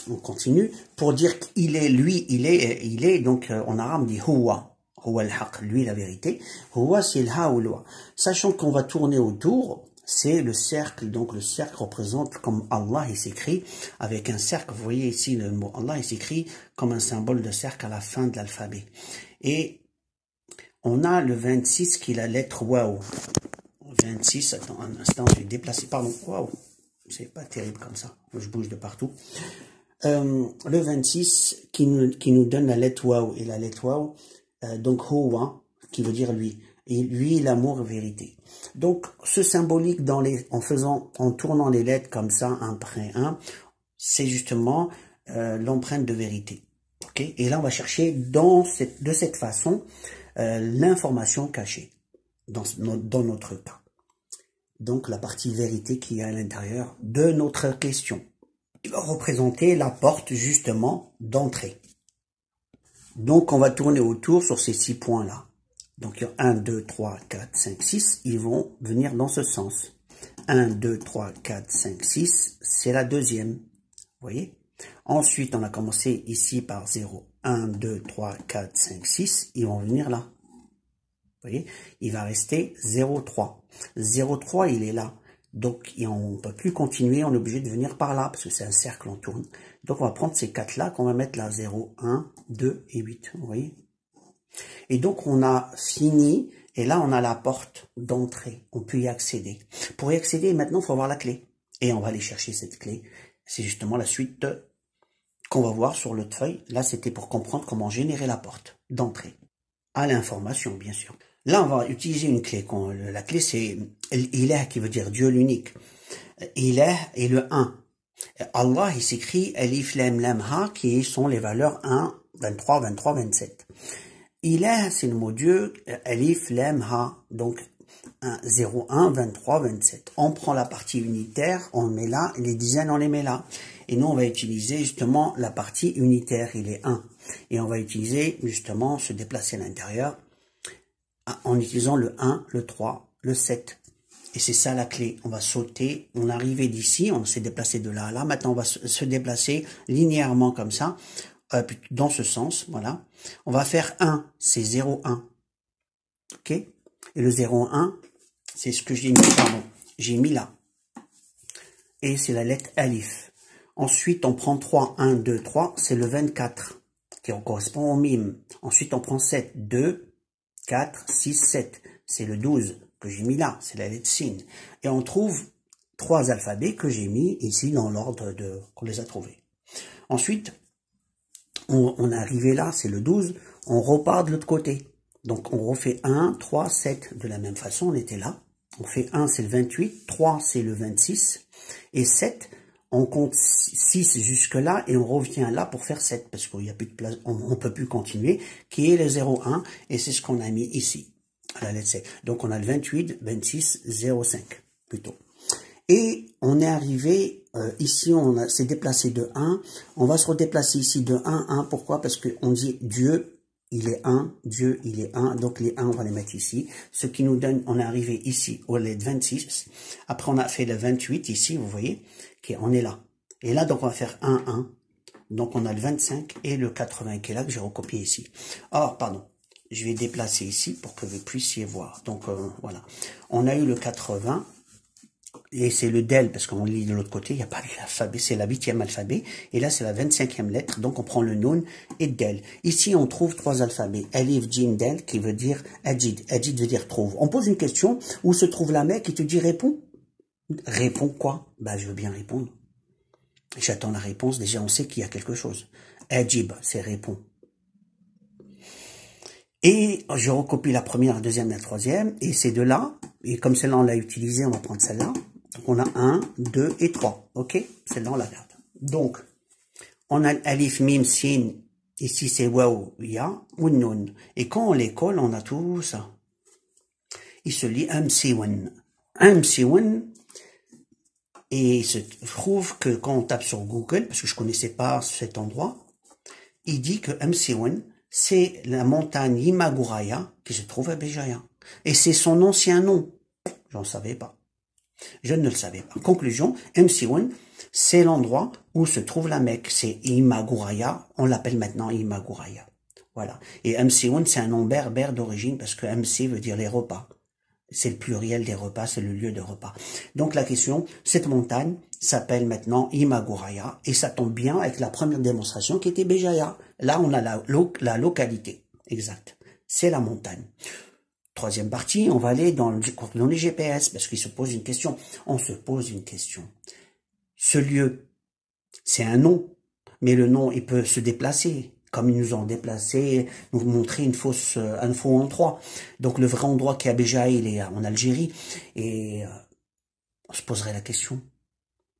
on continue, pour dire qu'il est, lui, il est, donc en arabe on dit huwa, huwa al-haq, lui la vérité, huwa c'est le ha ou le wa. Sachant qu'on va tourner autour, c'est le cercle, donc le cercle représente comme Allah, il s'écrit avec un cercle, vous voyez ici le mot Allah, il s'écrit comme un symbole de cercle à la fin de l'alphabet. Et on a le 26 qui est la lettre waouh. 26, attends un instant, je vais déplacer, pardon, waouh, c'est pas terrible comme ça, je bouge de partout. Le 26 qui nous donne la lettre waouh, et la lettre waouh, donc huwa, qui veut dire lui, et lui l'amour vérité. Donc ce symbolique en tournant les lettres comme ça, un après un, c'est justement l'empreinte de vérité. Okay, et là on va chercher de cette façon l'information cachée dans notre cas. Donc la partie vérité qui est à l'intérieur de notre question. Il va représenter la porte justement d'entrée. Donc on va tourner autour sur ces 6 points-là. Donc 1, 2, 3, 4, 5, 6, ils vont venir dans ce sens. 1, 2, 3, 4, 5, 6, c'est la deuxième. Vous voyez? Ensuite, on a commencé ici par 0. 1, 2, 3, 4, 5, 6, ils vont venir là. Vous voyez? Il va rester 0, 3. 0, 3, il est là. Donc, on ne peut plus continuer, on est obligé de venir par là, parce que c'est un cercle, on tourne. Donc, on va prendre ces 4-là, qu'on va mettre là, 0, 1, 2 et 8. Vous voyez? Et donc, on a fini, et là, on a la porte d'entrée. On peut y accéder. Pour y accéder, maintenant, il faut avoir la clé. Et on va aller chercher cette clé. C'est justement la suite qu'on va voir sur l'autre feuille. Là, c'était pour comprendre comment générer la porte d'entrée. À l'information, bien sûr. Là, on va utiliser une clé. La clé, c'est Ilah, qui veut dire Dieu l'unique. Ilah est le 1. Allah, il s'écrit Alif Lam Lam Ha, qui sont les valeurs 1, 23, 23, 27. Ilah, c'est le mot Dieu, Alif Lam Ha, donc 1, 0, 1, 23, 27. On prend la partie unitaire, on met là, et les dizaines, on les met là. Et nous, on va utiliser justement la partie unitaire, il est 1. Et on va utiliser justement se déplacer à l'intérieur en utilisant le 1, le 3, le 7. Et c'est ça la clé. On va sauter, on est arrivé d'ici, on s'est déplacé de là à là. Maintenant, on va se déplacer linéairement comme ça, dans ce sens, voilà. On va faire 1, c'est 0, 1. Ok? Et le 0, 1, c'est ce que j'ai mis, pardon, j'ai mis là. Et c'est la lettre Alif. Ensuite, on prend 3, 1, 2, 3, c'est le 24, qui correspond au mime. Ensuite, on prend 7, 2, 4, 6, 7, c'est le 12 que j'ai mis là, c'est la lettre Sin. Et on trouve 3 alphabets que j'ai mis ici dans l'ordre qu'on les a trouvés. Ensuite, on est arrivé là, c'est le 12, on repart de l'autre côté. Donc on refait 1, 3, 7, de la même façon, on était là. On fait 1, c'est le 28, 3, c'est le 26, et 7, on compte 6 jusque là, et on revient là pour faire 7, parce qu'il n'y a plus de place, on ne peut plus continuer, qui est le 0, 1, et c'est ce qu'on a mis ici, à la lettre C. Donc on a le 28, 26, 0, 5, plutôt. Et on est arrivé, ici on s'est déplacé de 1, on va se redéplacer ici de 1, 1, pourquoi? Parce qu'on dit Dieu, il est 1, Dieu, il est 1, donc les 1, on va les mettre ici. Ce qui nous donne, on est arrivé ici au lettre 26. Après, on a fait le 28 ici, vous voyez, on est là. Et là, donc, on va faire 1, 1. Donc, on a le 25 et le 80 qui est là, que j'ai recopié ici. Alors, pardon, je vais déplacer ici pour que vous puissiez voir. Donc, voilà. On a eu le 80. Et c'est le del, parce qu'on lit de l'autre côté, il n'y a pas l'alphabet, c'est la 8e alphabet, et là c'est la 25e lettre, donc on prend le nun et del. Ici on trouve 3 alphabets, Alif, Jim, Del, qui veut dire Ajid, Ajid veut dire trouve. On pose une question, où se trouve la mec, qui te dit réponds. Réponds quoi? Bah je veux bien répondre. J'attends la réponse, déjà on sait qu'il y a quelque chose. Ajib, c'est répond. Et je recopie la première, la deuxième, la troisième, et c'est de là, et comme celle-là on l'a utilisée, on va prendre celle-là. Donc on a 1, 2 et 3, ok? Celle-là on la garde. Donc, on a alif, mim, sin, ici c'est waou, ya, ou nun. Et quand on les colle, on a tout ça. Il se lit amsiwan. Amsiwan, et il se trouve que quand on tape sur Google, parce que je connaissais pas cet endroit, il dit que amsiwan, c'est la montagne Imaguraya qui se trouve à Béjaïa. Et c'est son ancien nom. J'en savais pas. Je ne le savais pas. Conclusion, Msiwoun, c'est l'endroit où se trouve la Mecque. C'est Imaguraya, on l'appelle maintenant Imaguraya. Voilà. Et Msiwoun, c'est un nom berbère d'origine parce que MC veut dire les repas. C'est le pluriel des repas, c'est le lieu de repas. Donc la question, cette montagne s'appelle maintenant Imaguraya et ça tombe bien avec la première démonstration qui était Béjaïa. Là, on a la localité exacte. C'est la montagne. Troisième partie, on va aller dans les GPS parce qu'il se pose une question. On se pose une question. Ce lieu, c'est un nom, mais le nom, il peut se déplacer. Comme ils nous ont déplacé, nous montrer une fausse info en 3. Donc le vrai endroit qui est à Béjaïa, il est en Algérie. Et on se poserait la question.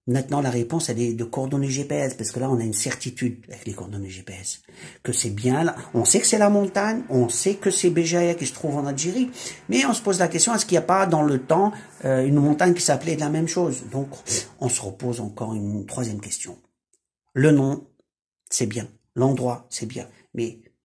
Maintenant, la réponse, elle est de coordonnées GPS, parce que là, on a une certitude avec les coordonnées GPS, que c'est bien là. On sait que c'est la montagne, on sait que c'est Béjaïa qui se trouve en Algérie, mais on se pose la question, est-ce qu'il n'y a pas dans le temps une montagne qui s'appelait de la même chose? Donc, on se repose encore une troisième question. Le nom, c'est bien. L'endroit, c'est bien. Mais